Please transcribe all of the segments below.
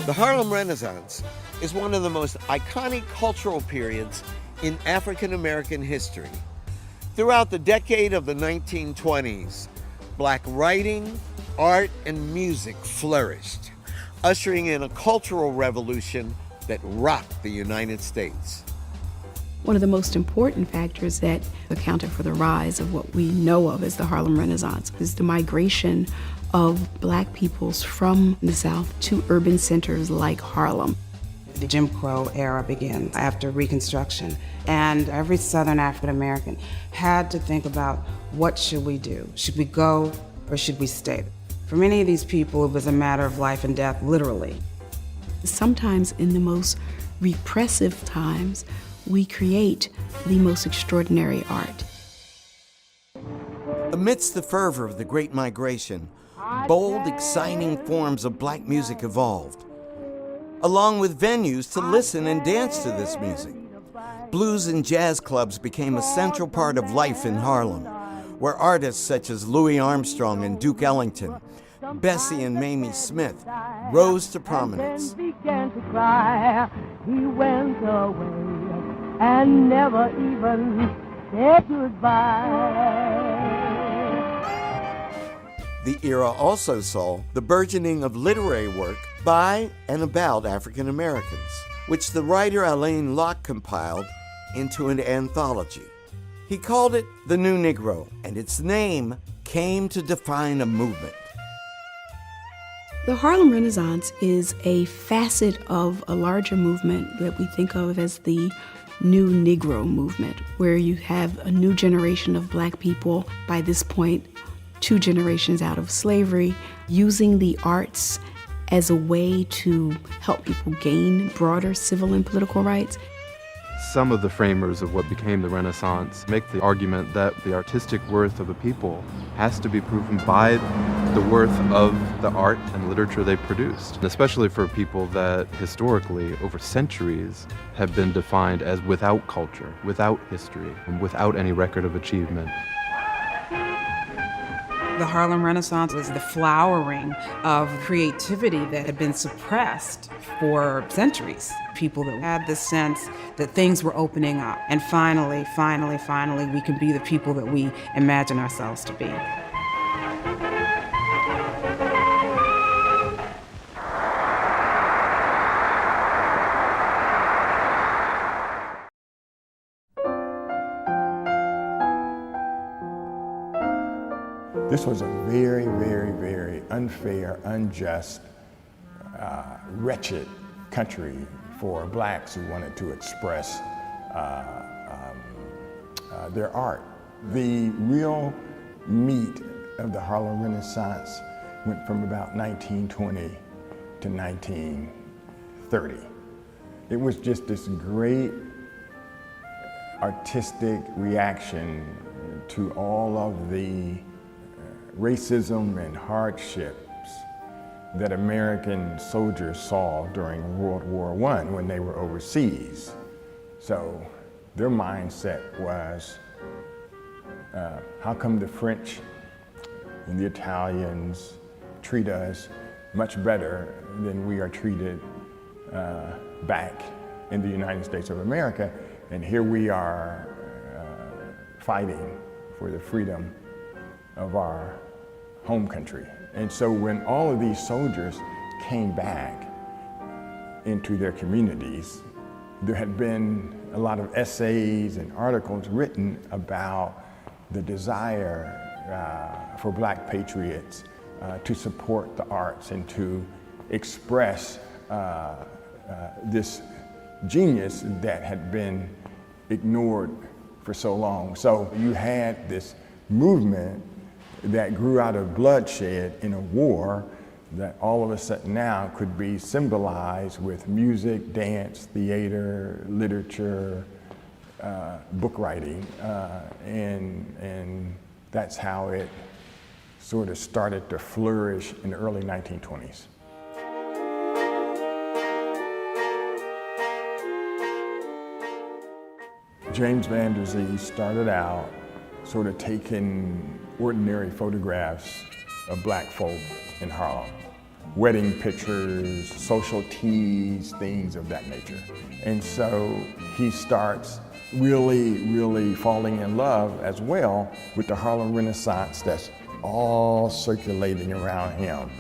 The Harlem Renaissance is one of the most iconic cultural periods in African American history. Throughout the decade of the 1920s, Black writing, art, and music flourished, ushering in a cultural revolution that rocked the United States. One of the most important factors that accounted for the rise of what we know of as the Harlem Renaissance is the migration of Black peoples from the South to urban centers like Harlem. The Jim Crow era began after Reconstruction, and every Southern African American had to think about, what should we do? Should we go or should we stay? For many of these people, it was a matter of life and death, literally. Sometimes in the most repressive times, we create the most extraordinary art. Amidst the fervor of the Great Migration, bold, exciting forms of Black music evolved, along with venues to listen and dance to this music. Blues and jazz clubs became a central part of life in Harlem, where artists such as Louis Armstrong and Duke Ellington, Bessie and Mamie Smith rose to prominence. He went away and never even said goodbye. The era also saw the burgeoning of literary work by and about African Americans, which the writer Alain Locke compiled into an anthology. He called it The New Negro, and its name came to define a movement. The Harlem Renaissance is a facet of a larger movement that we think of as the New Negro movement, where you have a new generation of Black people, by this point, 2 generations out of slavery, using the arts as a way to help people gain broader civil and political rights. Some of the framers of what became the Renaissance make the argument that the artistic worth of a people has to be proven by the worth of the art and literature they produced, and especially for people that historically, over centuries, have been defined as without culture, without history, and without any record of achievement. The Harlem Renaissance was the flowering of creativity that had been suppressed for centuries. People that had this sense that things were opening up, and finally, we can be the people that we imagine ourselves to be. This was a very, very, very unfair, unjust, wretched country for Blacks who wanted to express their art. The real meat of the Harlem Renaissance went from about 1920 to 1930. It was just this great artistic reaction to all of the racism and hardships that American soldiers saw during World War I when they were overseas. So their mindset was, how come the French and the Italians treat us much better than we are treated back in the United States of America, and here we are fighting for the freedom of our home country. And so when all of these soldiers came back into their communities, there had been a lot of essays and articles written about the desire for Black patriots to support the arts and to express this genius that had been ignored for so long. So you had this movement that grew out of bloodshed in a war that all of a sudden now could be symbolized with music, dance, theater, literature, book writing, and that's how it sort of started to flourish in the early 1920s. James Van Der Zee started out sort of taking ordinary photographs of Black folk in Harlem. wedding pictures, social teas, things of that nature. And so he starts really falling in love as well with the Harlem Renaissance that's all circulating around him.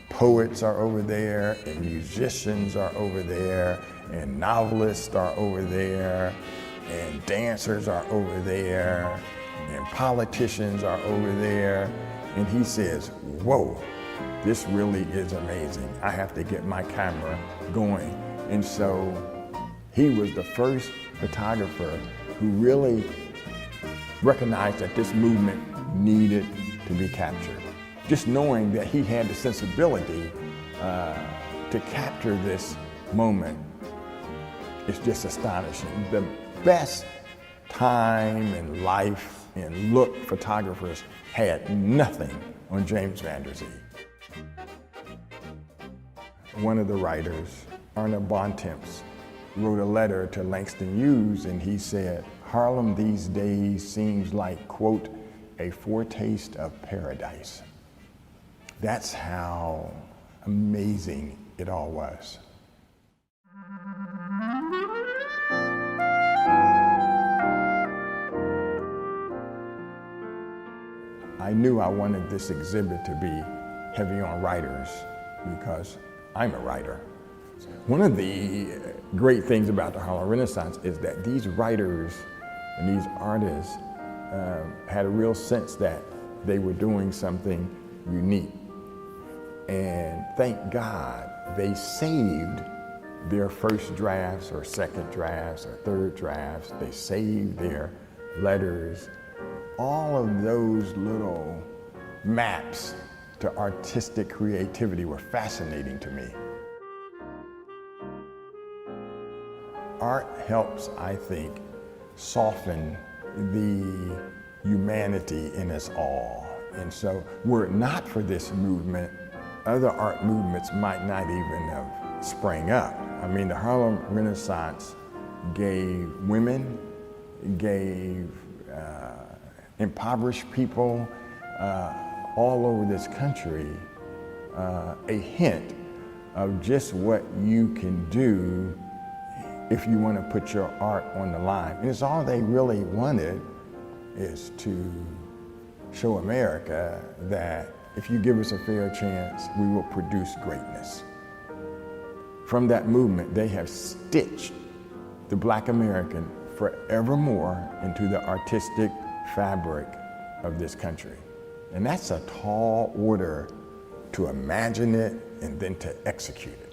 Poets are over there, and musicians are over there, and novelists are over there, and dancers are over there, and politicians are over there. And he says, whoa, this really is amazing. I have to get my camera going. And so he was the first photographer who really recognized that this movement needed to be captured. Just knowing that he had the sensibility to capture this moment is just astonishing. The best time and life and look photographers had nothing on James Van Der Zee. One of the writers, Arnold Bontemps, wrote a letter to Langston Hughes, and he said, Harlem these days seems like, quote, a foretaste of paradise. That's how amazing it all was. I knew I wanted this exhibit to be heavy on writers because I'm a writer. One of the great things about the Harlem Renaissance is that these writers and these artists had a real sense that they were doing something unique. And thank God they saved their first drafts or second drafts or third drafts. They saved their letters. All of those little maps to artistic creativity were fascinating to me. Art helps, I think, soften the humanity in us all. And so were it not for this movement, other art movements might not even have sprang up. I mean, the Harlem Renaissance gave women, gave impoverished people all over this country a hint of just what you can do if you want to put your art on the line. And it's all they really wanted is to show America that if you give us a fair chance, we will produce greatness. From that movement, they have stitched the Black American forevermore into the artistic fabric of this country. And that's a tall order to imagine it and then to execute it.